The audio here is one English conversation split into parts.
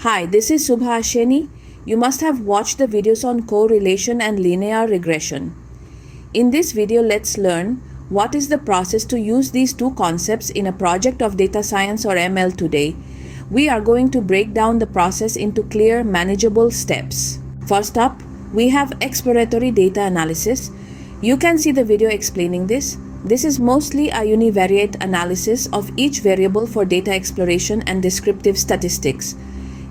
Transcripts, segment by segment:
Hi, this is Subhashini. You must have watched the videos on correlation and linear regression. In this video, let's learn what is the process to use these two concepts in a project of data science or ML today. We are going to break down the process into clear, manageable steps. First up, we have exploratory data analysis. You can see the video explaining this. This is mostly a univariate analysis of each variable for data exploration and descriptive statistics.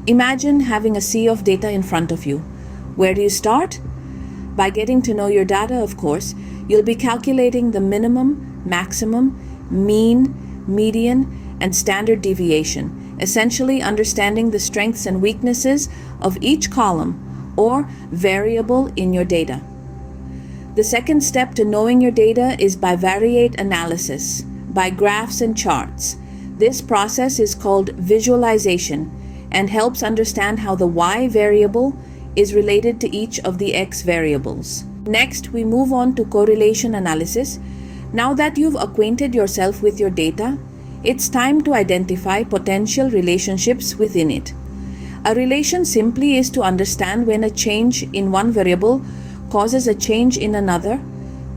Imagine having a sea of data in front of you. Where do you start? By getting to know your data, of course. You'll be calculating the minimum, maximum, mean, median, and standard deviation, essentially understanding the strengths and weaknesses of each column or variable in your data. The second step to knowing your data is bivariate analysis, by graphs and charts. This process is called visualization and helps understand how the y variable is related to each of the x variables. Next, we move on to correlation analysis. Now that you've acquainted yourself with your data, it's time to identify potential relationships within it. A relation simply is to understand when a change in one variable causes a change in another,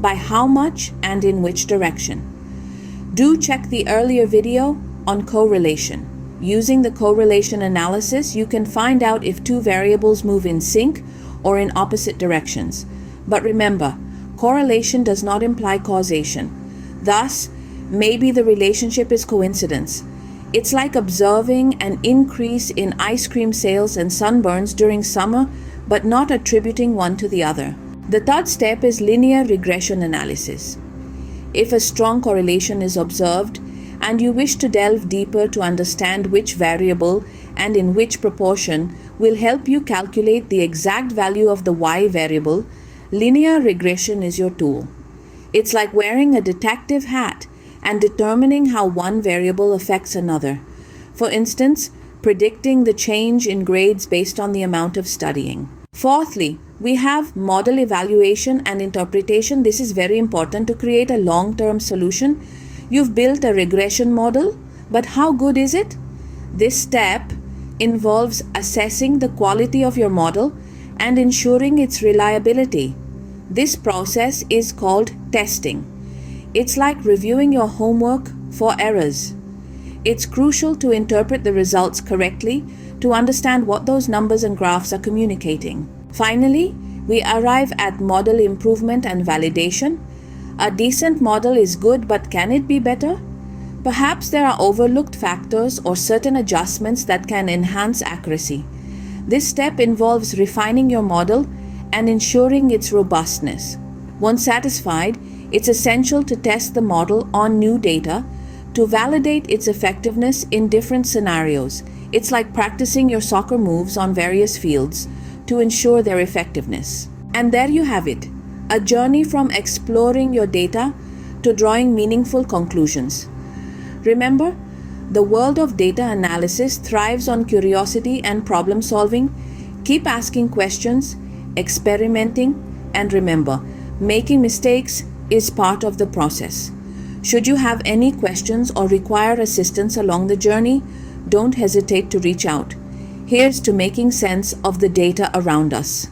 by how much and in which direction. Do check the earlier video on correlation. Using the correlation analysis, you can find out if two variables move in sync or in opposite directions. But remember, correlation does not imply causation. Thus, maybe the relationship is coincidence. It's like observing an increase in ice cream sales and sunburns during summer, but not attributing one to the other. The third step is linear regression analysis. If a strong correlation is observed, and you wish to delve deeper to understand which variable and in which proportion will help you calculate the exact value of the y variable, linear regression is your tool. It's like wearing a detective hat and determining how one variable affects another. For instance, predicting the change in grades based on the amount of studying. Fourthly, we have model evaluation and interpretation. This is very important to create a long-term solution. You've built a regression model, but how good is it? This step involves assessing the quality of your model and ensuring its reliability. This process is called testing. It's like reviewing your homework for errors. It's crucial to interpret the results correctly to understand what those numbers and graphs are communicating. Finally, we arrive at model improvement and validation. A decent model is good, but can it be better? Perhaps there are overlooked factors or certain adjustments that can enhance accuracy. This step involves refining your model and ensuring its robustness. Once satisfied, it's essential to test the model on new data to validate its effectiveness in different scenarios. It's like practicing your soccer moves on various fields to ensure their effectiveness. And there you have it. A journey from exploring your data to drawing meaningful conclusions. Remember, the world of data analysis thrives on curiosity and problem solving. Keep asking questions, experimenting, and remember, making mistakes is part of the process. Should you have any questions or require assistance along the journey, don't hesitate to reach out. Here's to making sense of the data around us.